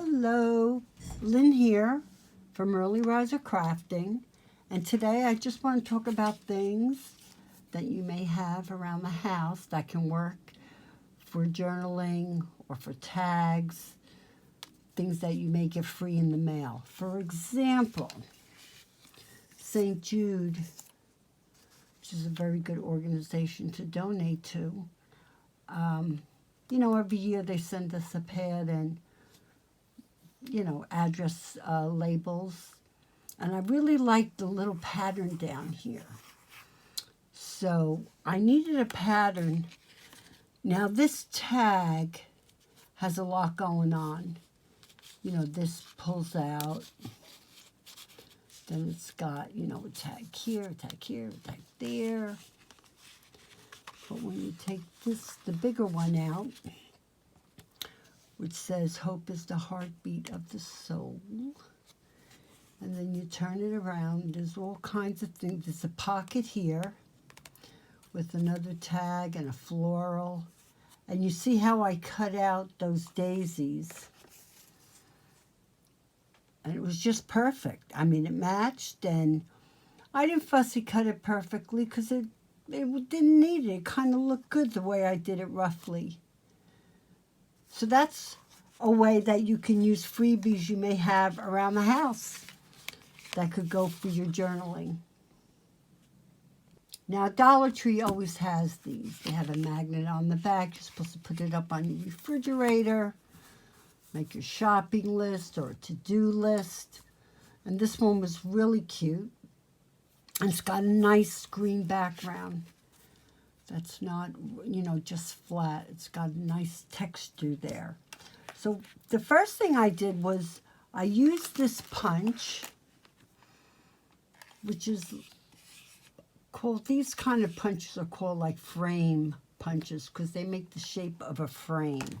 Hello, Lynn here from Early Riser Crafting, and today I just want to talk about things that you may have around the house that can work for journaling or for tags, things that you may get free in the mail. For example, St. Jude, which is a very good organization to donate to. Every year they send us a pad and address labels. And I really like the little pattern down here. So I needed a pattern. Now this tag has a lot going on. This pulls out. Then it's got, a tag here, a tag here, a tag there. But when you take the bigger one out, which says, hope is the heartbeat of the soul. And then you turn it around. There's all kinds of things. There's a pocket here with another tag and a floral. And you see how I cut out those daisies. And it was just perfect. I mean, it matched, and I didn't fussy cut it perfectly because it didn't need it. It kind of looked good the way I did it roughly. So that's a way that you can use freebies you may have around the house that could go for your journaling. Now, Dollar Tree always has these. They have a magnet on the back. You're supposed to put it up on your refrigerator, make your shopping list or a to-do list. And this one was really cute. And it's got a nice green background. That's not, just flat. It's got a nice texture there. So the first thing I did was I used this punch, which is called, these kind of punches are called like frame punches because they make the shape of a frame.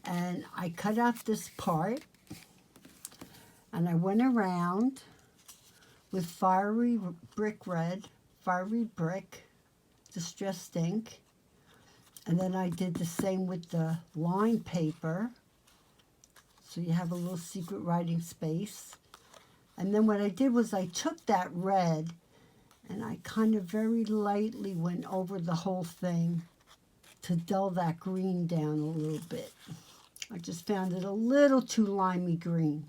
And I cut out this part and I went around with fiery brick distressed ink, and then I did the same with the line paper, so you have a little secret writing space. And then what I did was I took that red and I kind of very lightly went over the whole thing to dull that green down a little bit. I just found it a little too limey green.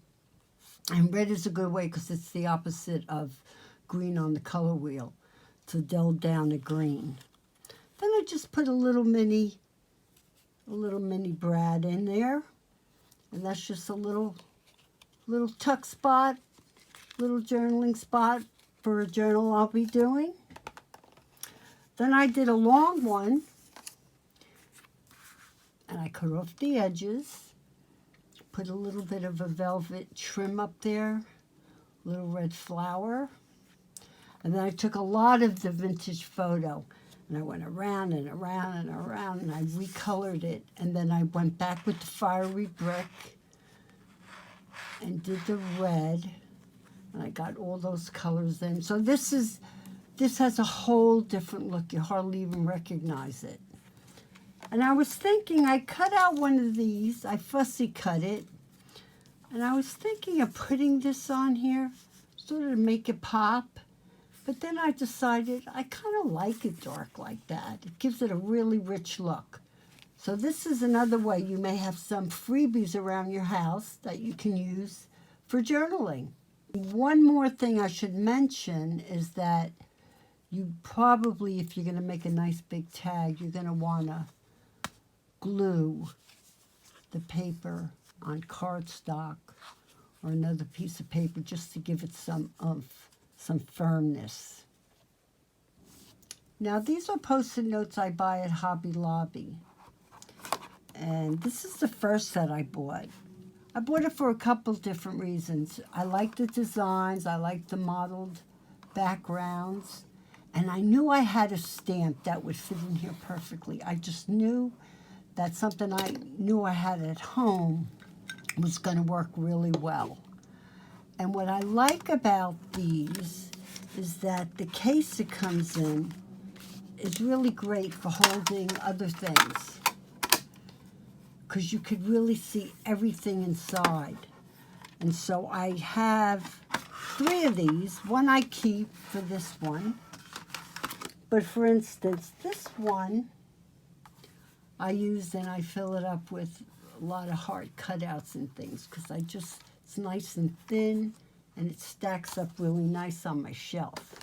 And red is a good way because it's the opposite of green on the color wheel, to dull down the green. Then I just put a little mini brad in there. And that's just a little tuck spot, little journaling spot for a journal I'll be doing. Then I did a long one. And I cut off the edges. Put a little bit of a velvet trim up there, little red flower. And then I took a lot of the vintage photo and I went around and around and around and I recolored it. And then I went back with the fiery brick and did the red. And I got all those colors in. So this has a whole different look. You hardly even recognize it. And I was thinking, I cut out one of these. I fussy cut it. And I was thinking of putting this on here, sort of to make it pop. But then I decided I kind of like it dark like that. It gives it a really rich look. So this is another way you may have some freebies around your house that you can use for journaling. One more thing I should mention is that you probably, if you're going to make a nice big tag, you're going to want to glue the paper on cardstock or another piece of paper just to give it some oomph, some firmness. Now these are Post-it notes I buy at Hobby Lobby. And this is the first set I bought. I bought it for a couple different reasons. I like the designs, I like the modeled backgrounds, and I knew I had a stamp that would fit in here perfectly. I just knew that something I knew I had at home was going to work really well. And what I like about these is that the case it comes in is really great for holding other things. because you could really see everything inside. And so I have 3 of these. One I keep for this one. But for instance, this one I use and I fill it up with a lot of heart cutouts and things because it's nice and thin and it stacks up really nice on my shelf.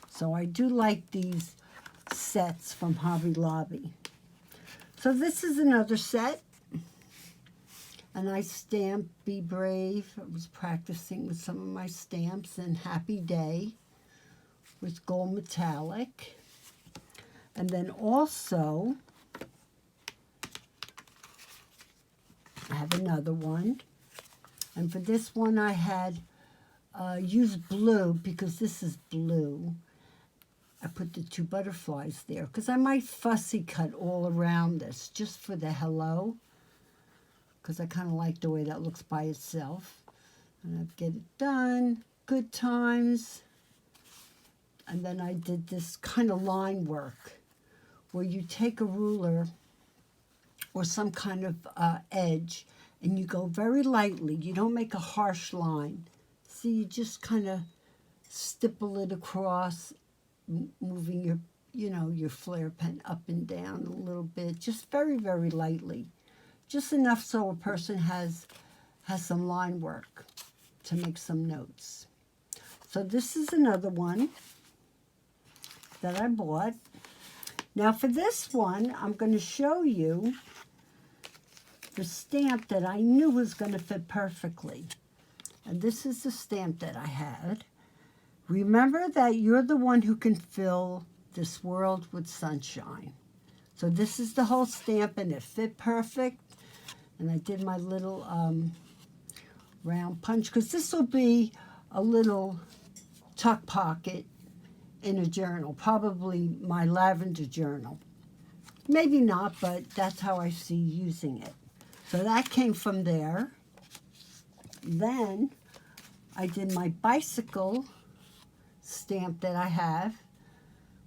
So I do like these sets from Hobby Lobby. So this is another set. And I stamped Be Brave. I was practicing with some of my stamps, and Happy Day with gold metallic. And then also, I have another one. And for this one, I had used blue because this is blue. I put the 2 butterflies there because I might fussy cut all around this just for the hello, because I kind of like the way that looks by itself. And I'd get it done, good times. And then I did this kind of line work where you take a ruler or some kind of edge and you go very lightly. You don't make a harsh line. See, you just kind of stipple it across, moving your, your flare pen up and down a little bit, just very, very lightly. Just enough so a person has some line work to make some notes. So this is another one that I bought. Now for this one, I'm going to show you the stamp that I knew was going to fit perfectly. And this is the stamp that I had. Remember that you're the one who can fill this world with sunshine. So this is the whole stamp and it fit perfect. And I did my little round punch because this will be a little tuck pocket in a journal, probably my lavender journal. Maybe not, but that's how I see using it. So that came from there. Then I did my bicycle stamp that I have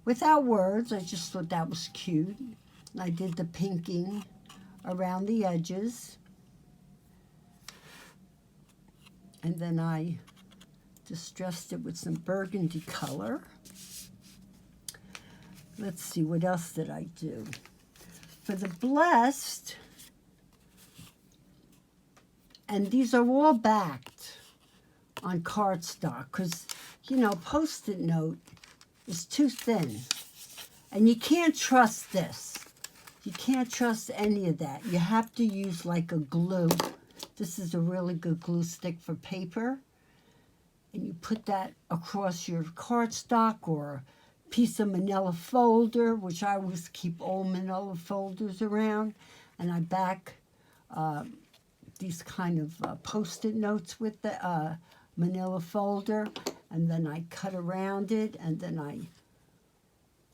without words. I just thought that was cute. I did the pinking around the edges. And then I distressed it with some burgundy color. Let's see, what else did I do? For the Blessed, and these are all backed on cardstock because, Post-it note is too thin. And you can't trust this. You can't trust any of that. You have to use like a glue. This is a really good glue stick for paper. And you put that across your cardstock or a piece of manila folder, which I always keep old manila folders around. And I back these kind of Post-it notes with the manila folder. And then I cut around it. And then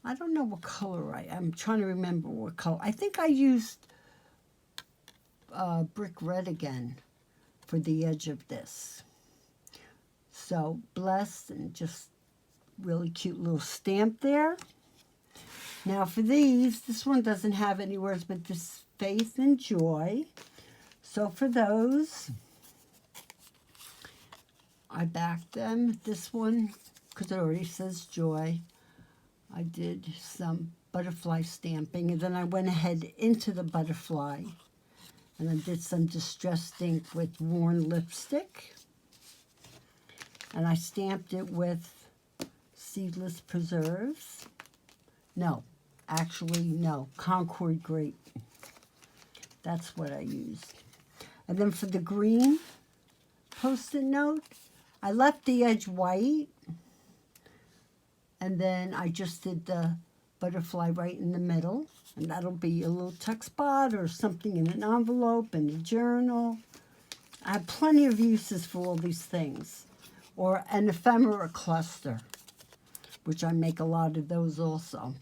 I don't know what color I'm trying to remember what color. I think I used brick red again for the edge of this. So Blessed, and just really cute little stamp there. Now for these, this one doesn't have any words, but this Faith and Joy. So for those, I backed them. This one, because it already says Joy, I did some butterfly stamping, and then I went ahead into the butterfly, and I did some distressed ink with worn lipstick, and I stamped it with seedless preserves. No, Concord grape. That's what I used. And then for the green Post-it note, I left the edge white. And then I just did the butterfly right in the middle. And that'll be a little tuck spot or something in an envelope, in a journal. I have plenty of uses for all these things. Or an ephemera cluster, which I make a lot of those also.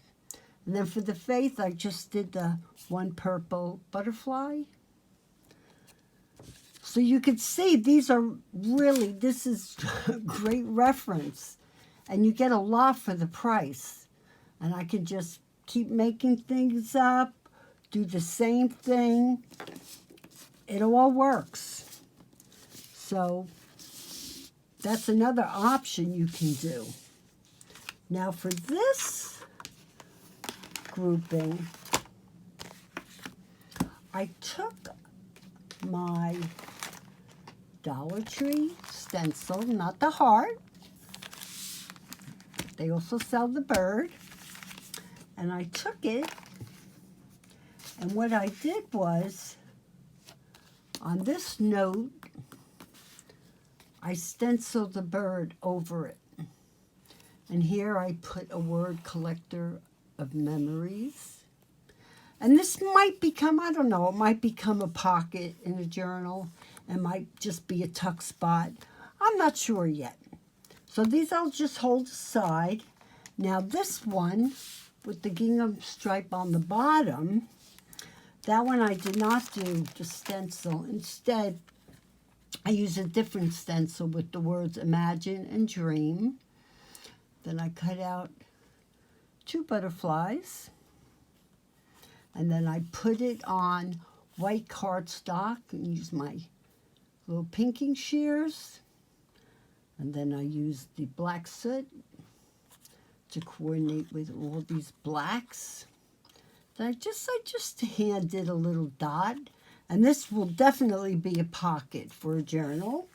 And then for the Faith, I just did the one purple butterfly. So you can see this is a great reference. And you get a lot for the price. And I can just keep making things up, do the same thing. It all works. So that's another option you can do. Now for this grouping, I took my Dollar Tree stencil, not the heart. They also sell the bird. And I took it, and what I did was, on this note, I stenciled the bird over it. And here I put a word collector of memories. And this might become, I don't know, it might become a pocket in a journal. It might just be a tuck spot. I'm not sure yet. So these I'll just hold aside. Now this one, with the gingham stripe on the bottom, that one I did not do the stencil. Instead, I use a different stencil with the words imagine and dream. Then I cut out 2 butterflies. And then I put it on white cardstock and use my little pinking shears. And then I use the black soot to coordinate with all these blacks. Then I just hand did a little dot. And this will definitely be a pocket for a journal.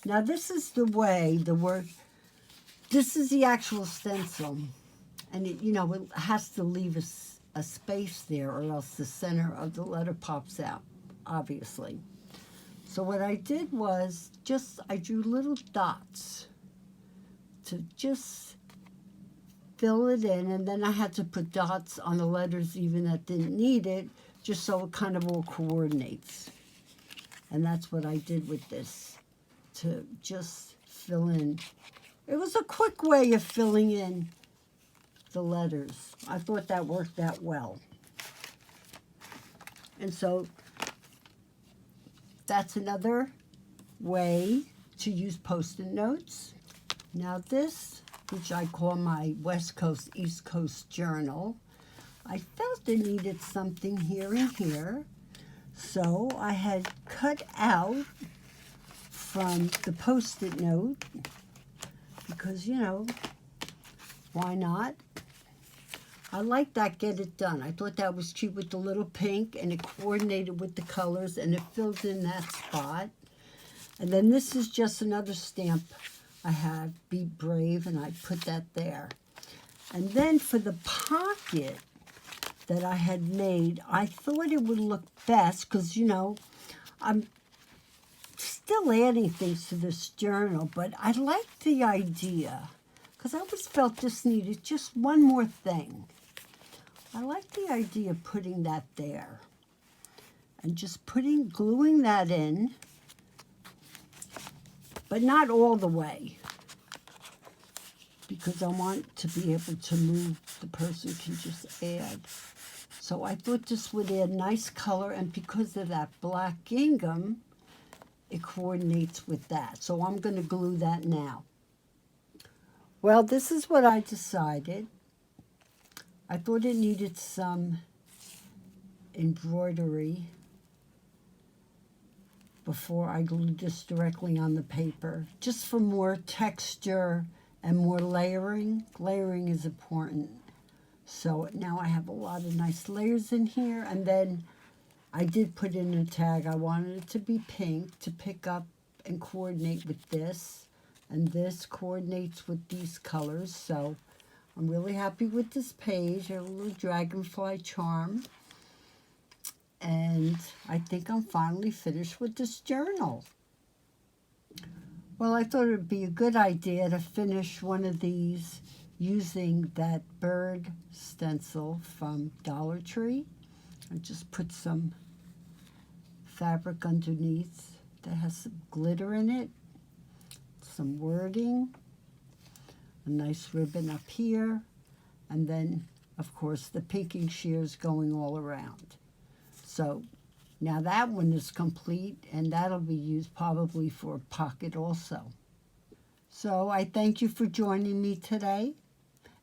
Now this is the way the word, this is the actual stencil. And it, you know, it has to leave a space there or else the center of the letter pops out, obviously. So what I did was I drew little dots to just fill it in, and then I had to put dots on the letters even that didn't need it, just so it kind of all coordinates. And that's what I did with this, to just fill in. It was a quick way of filling in the letters. I thought that worked out well. And so that's another way to use Post-it notes. Now this, which I call my West Coast, East Coast journal, I felt it needed something here and here. So I had cut out from the Post-it note, because, you know, why not? I like that Get It Done. I thought that was cute with the little pink, and it coordinated with the colors, and it filled in that spot. And then this is just another stamp I have, Be Brave, and I put that there. And then for the pocket that I had made, I thought it would look best, because, you know, I'm still adding things to this journal, but I liked the idea, because I always felt this needed just one more thing. I like the idea of putting that there and just gluing that in, but not all the way, because I want to be able to move. The person can just add. So I thought this would add nice color, and because of that black gingham, it coordinates with that. So I'm going to glue that now. Well, this is what I decided. I thought it needed some embroidery before I glued this directly on the paper, just for more texture and more layering. Layering is important. So now I have a lot of nice layers in here, and then I did put in a tag. I wanted it to be pink to pick up and coordinate with this, and this coordinates with these colors. So I'm really happy with this page, a little dragonfly charm. And I think I'm finally finished with this journal. Well, I thought it would be a good idea to finish one of these using that bird stencil from Dollar Tree. I just put some fabric underneath that has some glitter in it, some wording, a nice ribbon up here, and then, of course, the pinking shears going all around. So now that one is complete, and that'll be used probably for a pocket also. So I thank you for joining me today,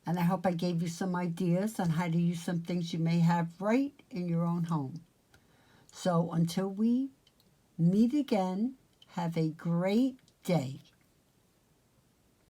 And I hope I gave you some ideas on how to use some things you may have right in your own home. So until we meet again, have a great day.